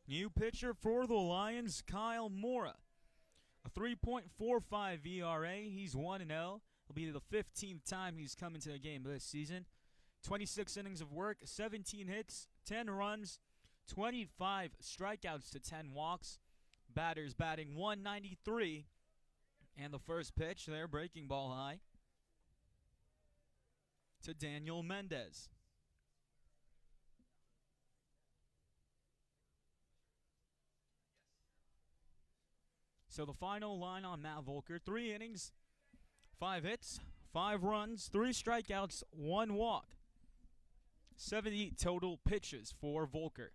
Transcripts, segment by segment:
New pitcher for the Lions, Kyle Mora. A 3.45 ERA. He's 1-0. It'll be the 15th time he's come into a game this season. 26 innings of work, 17 hits, 10 runs, 25 strikeouts to 10 walks. Batters batting .193. And the first pitch there, breaking ball high to Daniel Mendez. So the final line on Matt Volker, 3 innings, 5 hits, 5 runs, 3 strikeouts, 1 walk. 70 total pitches for Volker.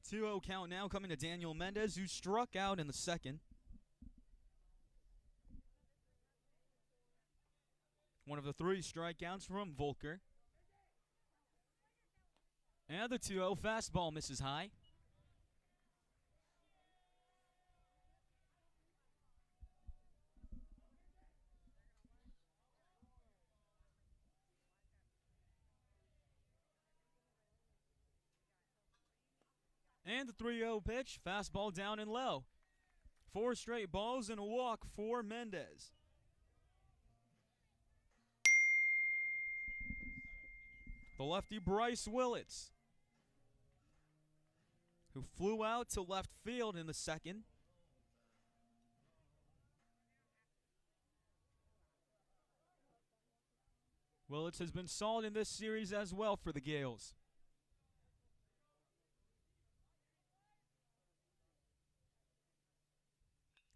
2-0 count now coming to Daniel Mendez, who struck out in the second. One of the 3 strikeouts from Volker. And the 2-0 fastball misses high. And the 3-0 pitch, fastball down and low. 4 straight balls and a walk for Mendez. The lefty Bryce Willits, who flew out to left field in the second. Willits has been solid in this series as well for the Gales.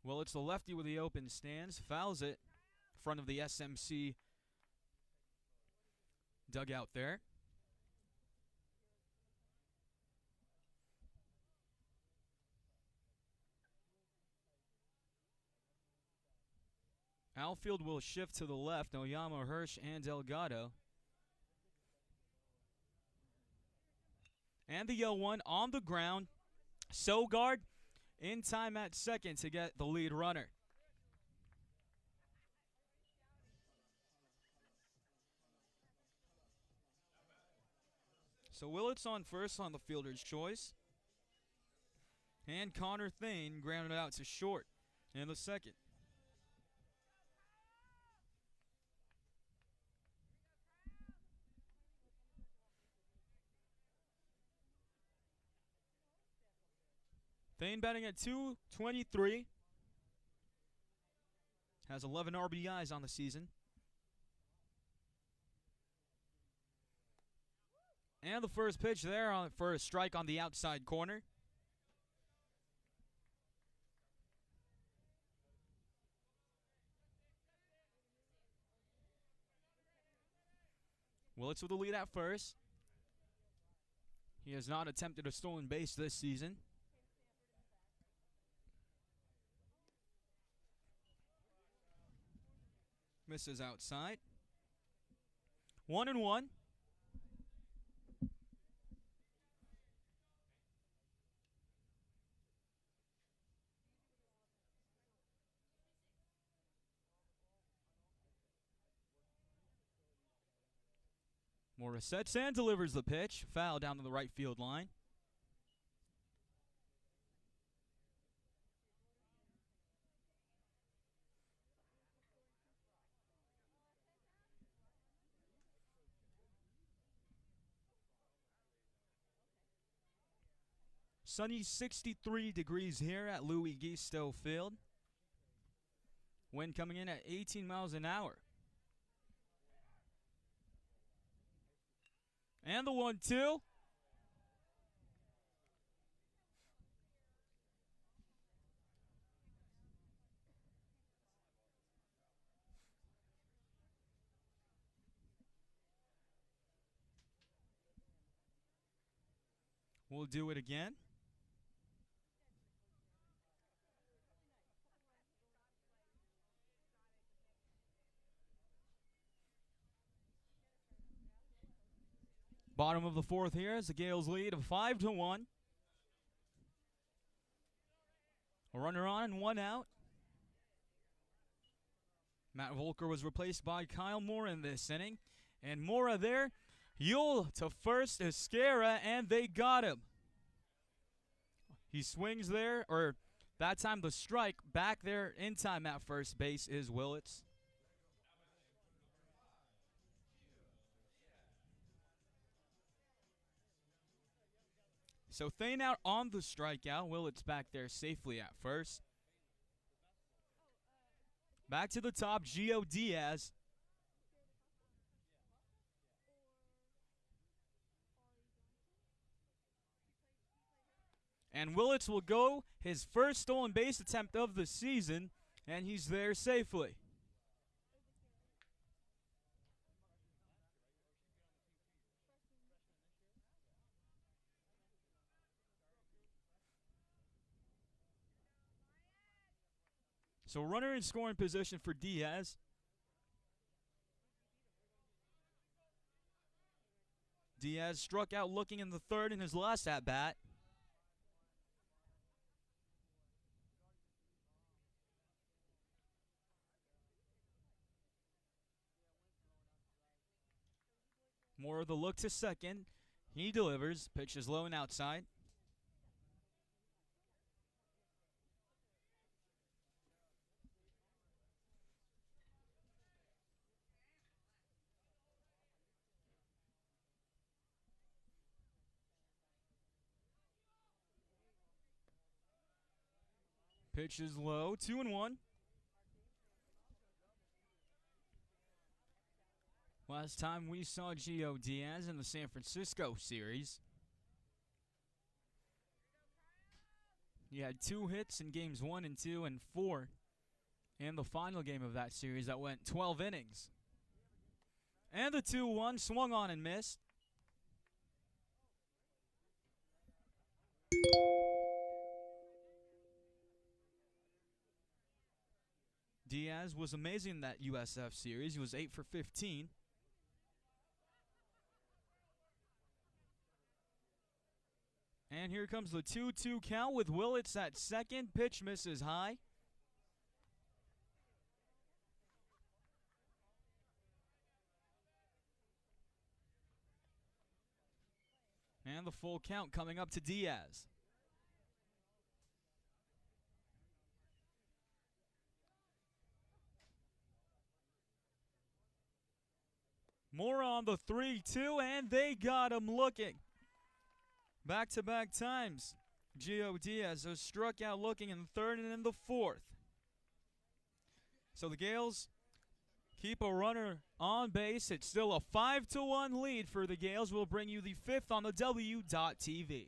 Willits, the lefty with the open stance, fouls it in front of the SMC dugout there. Outfield will shift to the left, Oyama, Hirsch, and Delgado. And the 0-1 on the ground. Sogard in time at second to get the lead runner. So Willits on first on the fielder's choice. And Connor Thane grounded out to short in the second. Thane batting at .223. Has 11 RBIs on the season. And the first pitch there for a strike on the outside corner. Willits with the lead at first. He has not attempted a stolen base this season. Misses outside. 1-1. Mora sets and delivers the pitch. Foul down to the right field line. Sunny 63 degrees here at Louis Gisto Field. Wind coming in at 18 miles an hour. And the 1-2. We'll do it again. Bottom of the fourth here is the Gales lead of 5-1. A runner on and 1 out. Matt Volker was replaced by Kyle Mora in this inning. And Mora there. Yule to first, Escara, and they got him. He swings there, or that time the strike. Back there in time at first base is Willits. So Thane out on the strikeout. Willits back there safely at first. Back to the top, Gio Diaz. And Willits will go his first stolen base attempt of the season, and he's there safely. So runner in scoring position for Diaz. Diaz struck out looking in the third in his last at-bat. More of the look to second. He delivers. Pitch is low and outside. Pitch is low. 2-1. Last time we saw Gio Diaz in the San Francisco series, he had 2 hits in games 1 and 2 and 4 in the final game of that series that went 12 innings. And the 2-1 swung on and missed. Diaz was amazing in that USF series. He was 8 for 15. And here comes the 2-2 count with Willits at second. Pitch misses high. And the full count coming up to Diaz. Mora on the 3-2, and they got him looking. Back-to-back times, Gio Diaz has struck out looking in the third and in the fourth. So the Gales keep a runner on base. It's still a 5-1 lead for the Gales. We'll bring you the fifth on the W.TV.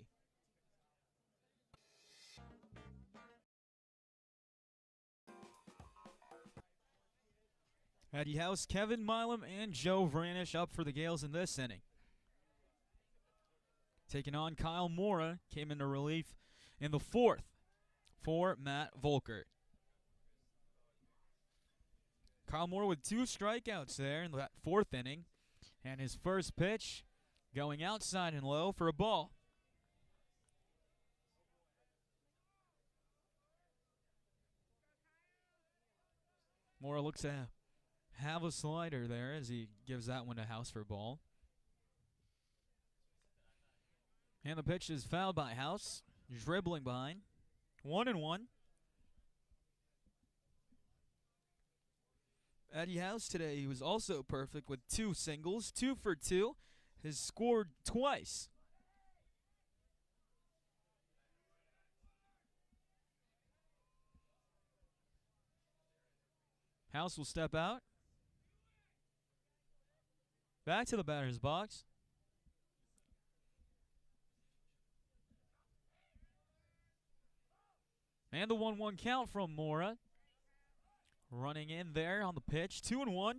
Eddie House, Kevin Milam, and Joe Vranish up for the Gales in this inning. Taking on Kyle Mora, came into relief in the fourth for Matt Volkert. Kyle Mora with 2 strikeouts there in that fourth inning. And his first pitch going outside and low for a ball. Mora looks to have a slider there as he gives that one to House for a ball. And the pitch is fouled by House, dribbling behind. 1-1. Eddie House today, he was also perfect with 2 singles, 2 for 2. Has scored twice. House will step out. Back to the batter's box. And the 1-1 count from Mora. Running in there on the pitch. 2-1.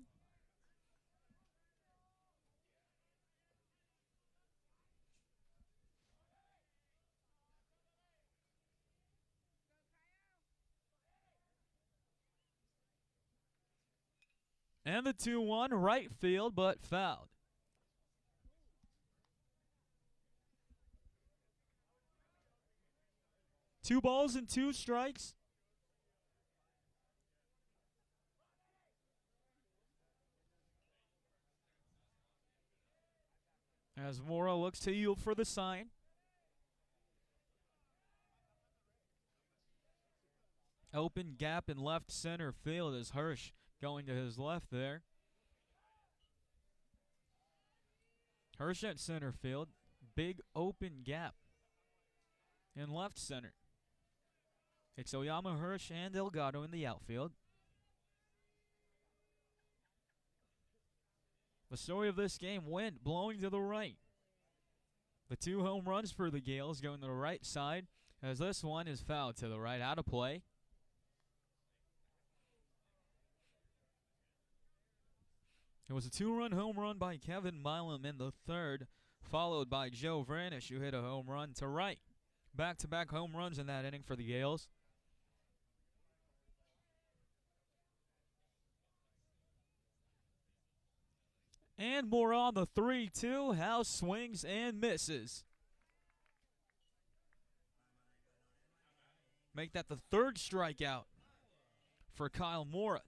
And the 2-1 right field, but fouled. Two balls and 2 strikes. As Mora looks to yield for the sign. Open gap in left center field as Hirsch going to his left there. Hirsch at center field. Big open gap in left center. It's Oyama, Hirsch, and Delgado in the outfield. The story of this game, wind blowing to the right. The 2 home runs for the Gales going to the right side as this one is fouled to the right, out of play. It was a 2-run home run by Kevin Milam in the third, followed by Joe Vranish, who hit a home run to right. Back-to-back home runs in that inning for the Gales. And Mora on the 3-2. House swings and misses. Make that the third strikeout for Kyle Mora.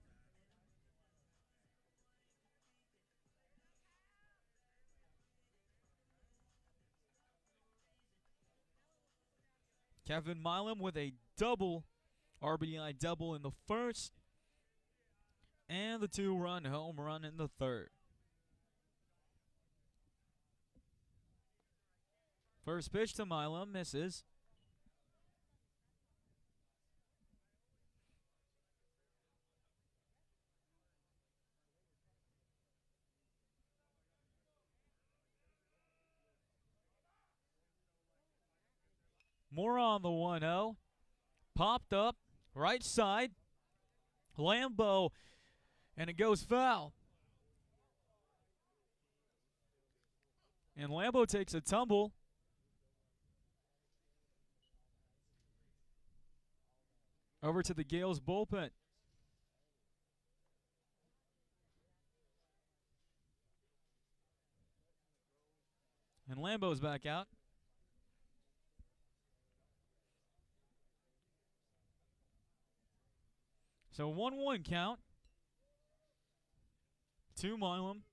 Kevin Milam with a double, RBI double in the first, and the 2-run home run in the third. First pitch to Milam, misses. Mora on the 1-0. Popped up, right side. Lambo, and it goes foul. And Lambo takes a tumble. Over to the Gales bullpen. And Lambo's back out. So 1-1 count. To Milam.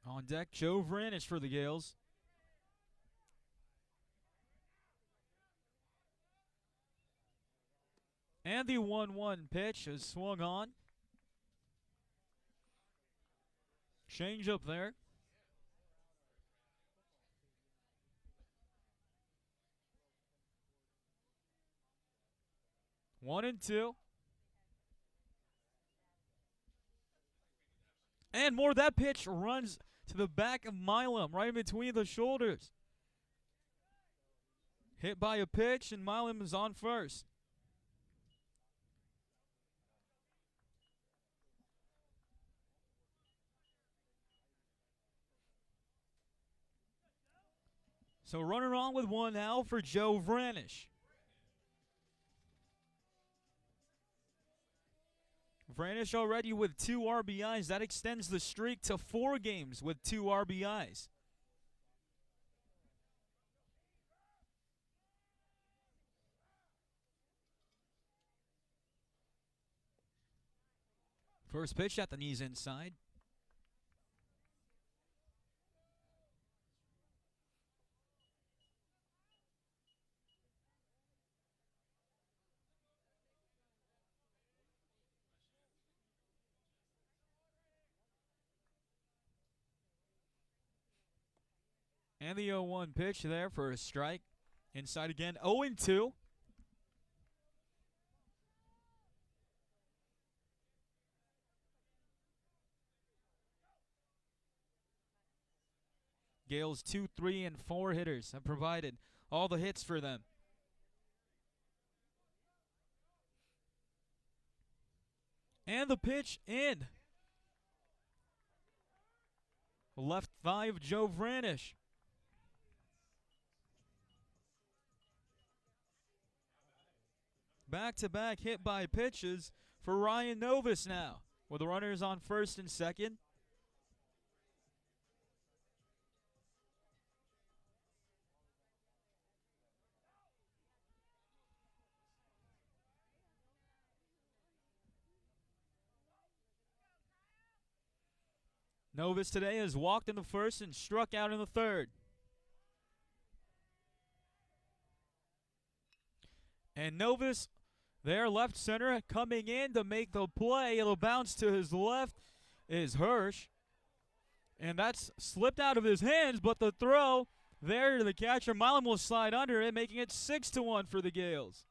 On deck, Joe Vranish for the Gales. And the 1-1 pitch is swung on. Change up there. One and two. And more, that pitch runs to the back of Milam, right in between the shoulders. Hit by a pitch, and Milam is on first. So runner on with one out for Joe Vranish. Vranish already with 2 RBIs. That extends the streak to 4 games with 2 RBIs. First pitch at the knees inside. And the 0-1 pitch there for a strike. Inside again, 0-2. Gales 2, 3, and 4 hitters have provided all the hits for them. And the pitch in. Left thigh of Joe Vranish. Back-to-back hit by pitches for Ryan Novus now, with the runners on first and second. Novus today has walked in the first and struck out in the third. And Novus, their left center, coming in to make the play. It'll bounce to his left is Hirsch. And that's slipped out of his hands, but the throw there to the catcher, Milam will slide under it, making it 6-1 for the Gales.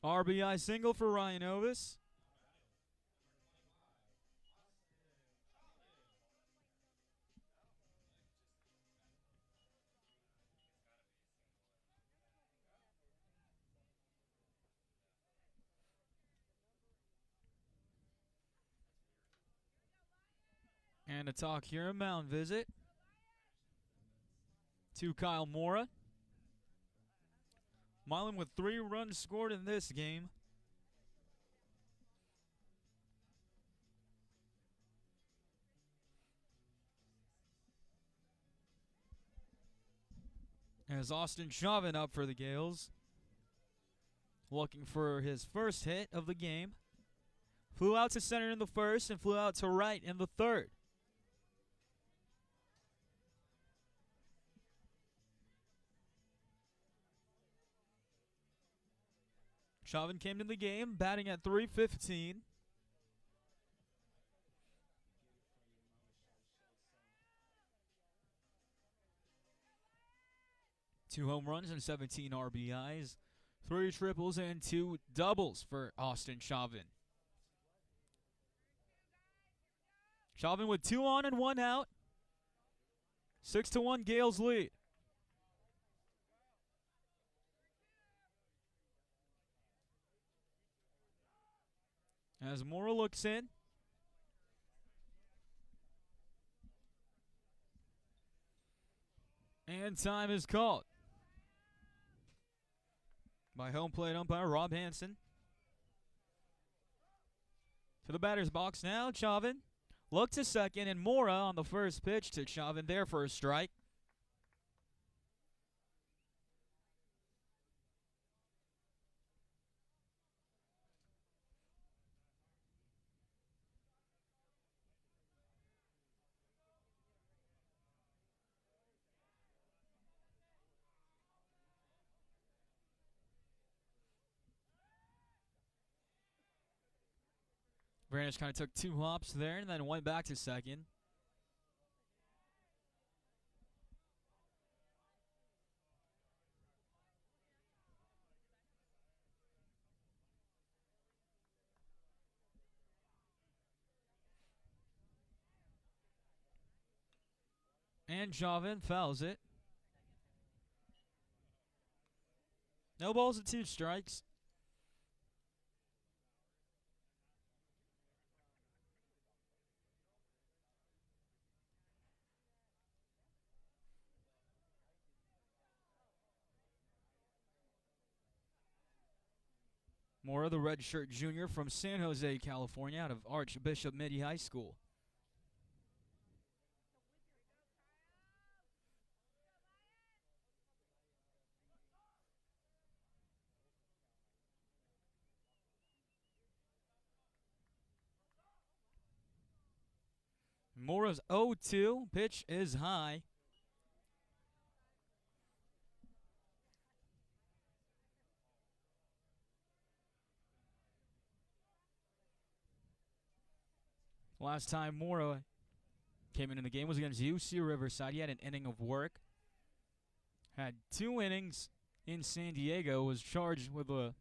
RBI single for Ryan Novus. And a talk here, a mound visit to Kyle Mora. Milam with 3 runs scored in this game. As Austin Chauvin up for the Gales, looking for his first hit of the game. Flew out to center in the first and flew out to right in the third. Chauvin came to the game batting at .315. Two home runs and 17 RBIs, 3 triples and 2 doubles for Austin Chauvin. Chauvin with 2 on and 1 out. 6-1 Gales lead. As Mora looks in. And time is called by home plate umpire Rob Hansen. To the batter's box now, Chauvin. Look to second, and Mora on the first pitch to Chauvin there for a strike. Brandish kind of took 2 hops there and then went back to second. And Chauvin fouls it. No balls and 2 strikes. Mora, the redshirt junior from San Jose, California, out of Archbishop Mitty High School. Mora's 0-2. Pitch is high. Last time Mora came into the game was against UC Riverside. He had an inning of work. Had 2 innings in San Diego. Was charged with a...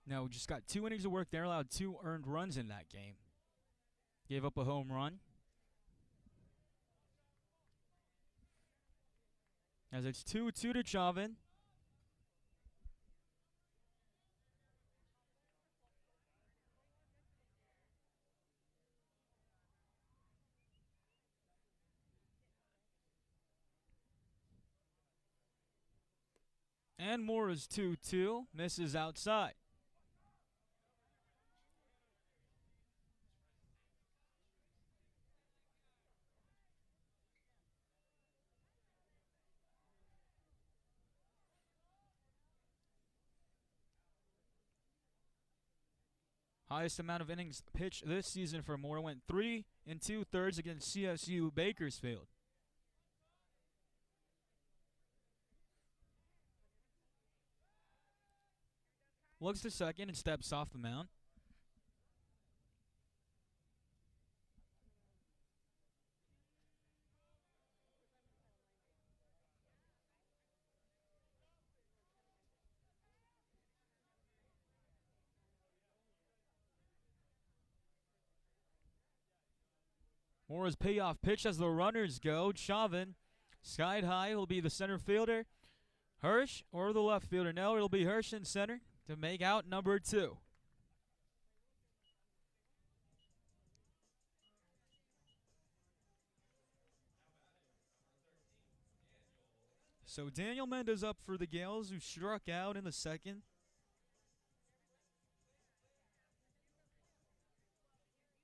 No, just got 2 innings of work there. Allowed 2 earned runs in that game. Gave up a home run. As it's 2-2 to Chauvin. And Mora's 2-2. Misses outside. Highest amount of innings pitched this season for Mora went 3 2/3 against CSU Bakersfield. Looks to second and steps off the mound. Mora's payoff pitch as the runners go. Chauvin, skied high, will be the center fielder. Hirsch or the left fielder. No, it'll be Hirsch in center to make out number 2. So Daniel Mendez up for the Gales, who struck out in the second.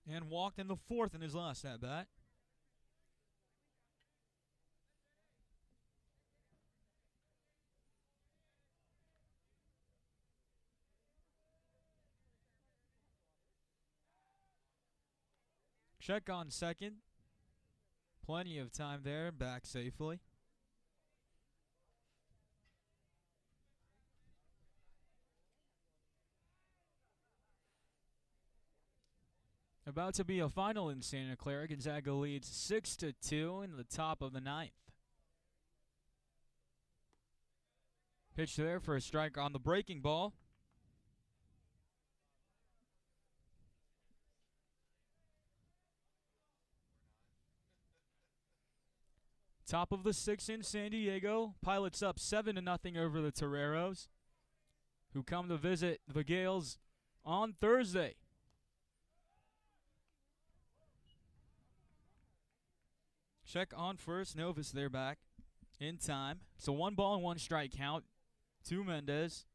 And walked in the fourth in his last at-bat. Check on second. Plenty of time there, back safely. About to be a final in Santa Clara. Gonzaga leads 6-2 in the top of the 9th. Pitch there for a strike on the breaking ball. Top of the 6th in San Diego. Pilots up 7-0 over the Toreros, who come to visit the Gales on Thursday. Check on first. Novus there back in time. It's a 1-1 count to Mendez.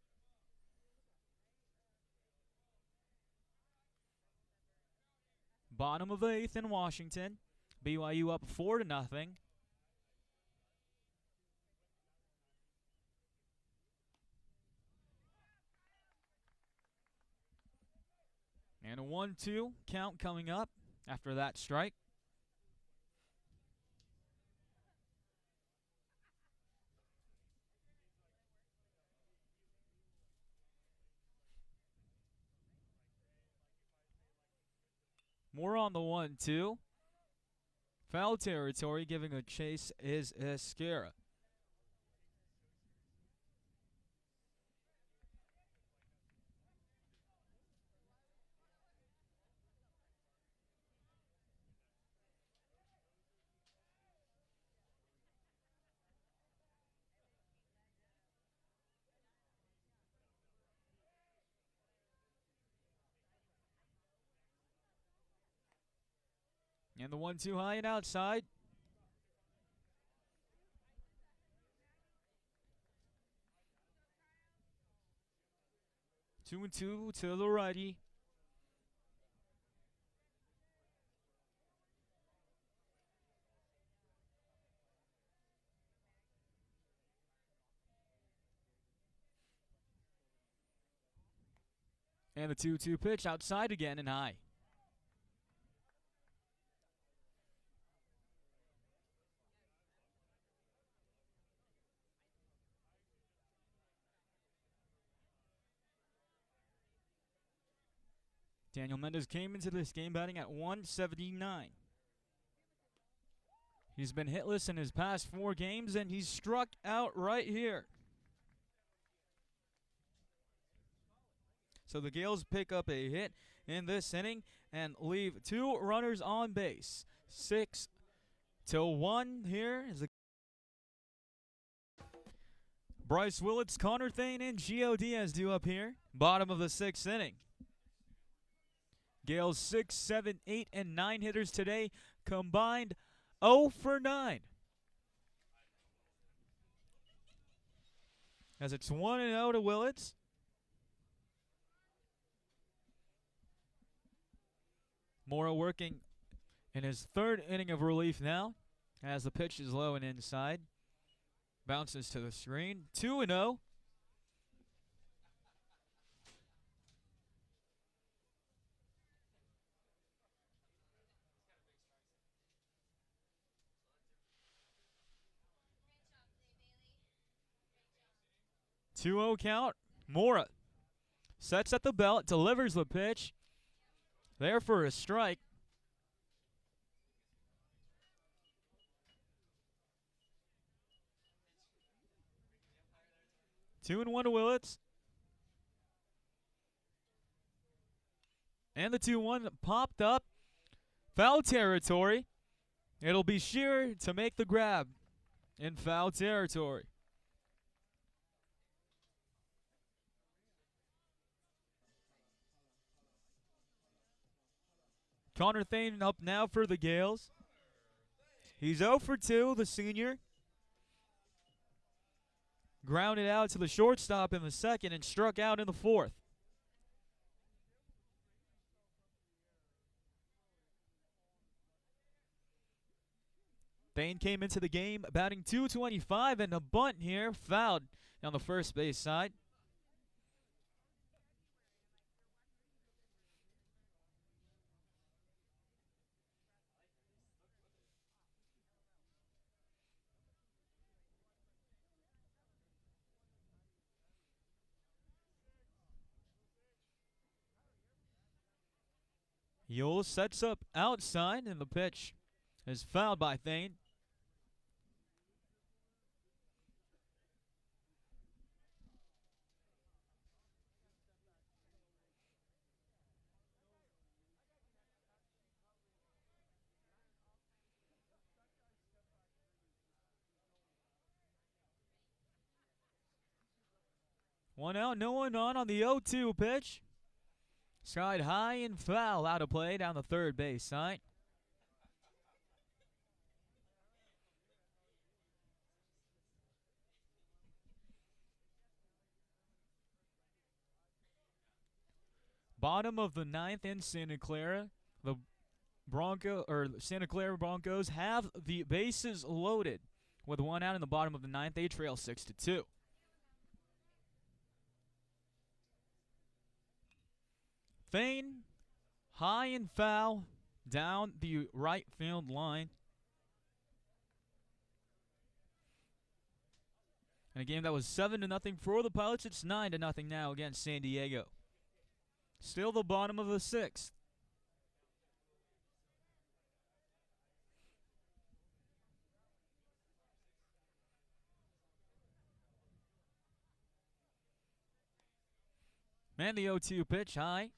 Bottom of the 8th in Washington. BYU up 4-0. And a 1-2 count coming up after that strike. More on the 1-2. Foul territory, giving a chase is Esquera. And the 1-2 high and outside. Two and two to the righty. And the 2-2 pitch outside again and high. Daniel Mendez came into this game batting at 179. He's been hitless in his past 4 games, and he's struck out right here. So the Gales pick up a hit in this inning and leave 2 runners on base. 6-1 here is the Bryce Willits, Connor Thane, and Gio Diaz due up here. Bottom of the 6th inning. Gales 6, 7, 8, and 9 hitters today, combined 0 for 9. As it's 1-0 to Willits. Mora working in his 3rd inning of relief now, as the pitch is low and inside. Bounces to the screen. 2-0. 2-0 count. Mora sets at the belt, delivers the pitch. There for a strike. Two and 1 to Willits. And the 2-1 popped up. Foul territory. It'll be Shearer to make the grab in foul territory. Connor Thane up now for the Gales. He's 0 for 2, the senior. Grounded out to the shortstop in the second and struck out in the fourth. Thane came into the game batting .225 and a bunt here, fouled on the first base side. Loyola sets up outside, and the pitch is fouled by Thane. One out, no one on the 0-2 pitch. Side high and foul, out of play down the third base side. Bottom of the ninth in Santa Clara. The Santa Clara Broncos have the bases loaded. With one out in the bottom of the ninth, they trail 6-2. Thane, high and foul, down the right field line. In a game that was 7-0 for the Pilots, it's 9-0 now against San Diego. Still the bottom of the sixth. And the 0-2 pitch high.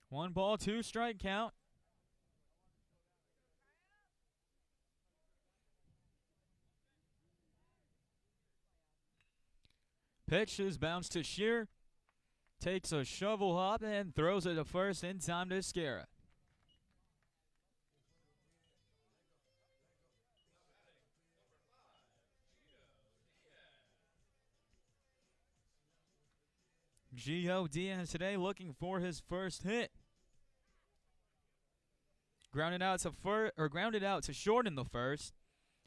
One ball, two strike count. Pitch is bounced to Shear. Takes a shovel hop and throws it to first in time to Scara. Gio Diaz today looking for his first hit. Grounded out to short in the first,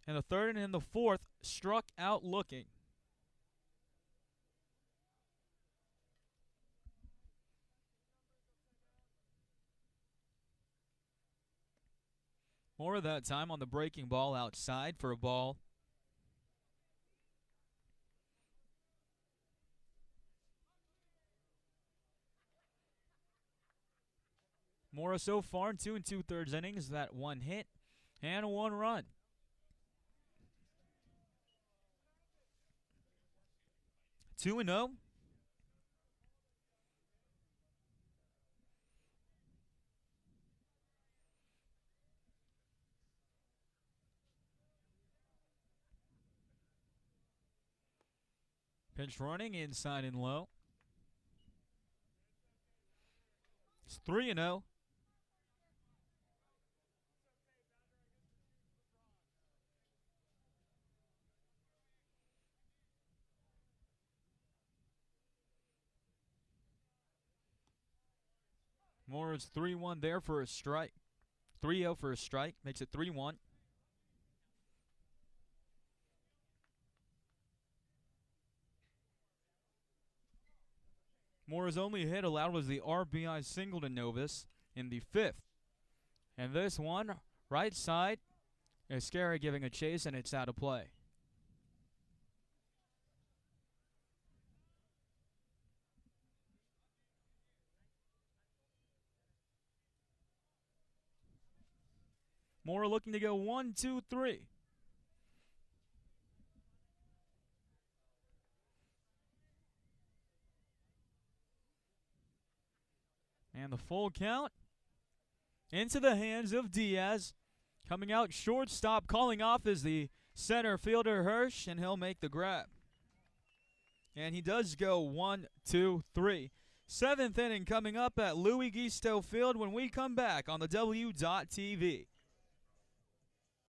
and the third and the fourth struck out looking. Mora that time on the breaking ball outside for a ball. Mora so far in 2 2/3 innings, that one hit and one run. Two and 0. Pitch running inside and low. It's 3 and 0. Mora's 3-1 there for a strike. 3-0 for a strike. Makes it 3-1. Mora's only hit allowed was the RBI single to Novus in the fifth. And this one Right side. Escara giving a chase, and it's out of play. Mora looking to go 1, 2, 3. And the full count into the hands of Diaz. Coming out shortstop, calling off is the center fielder Hirsch, and he'll make the grab. And he does go 1, 2, 3. Seventh inning coming up at Louis Gisto Field when we come back on the W.TV.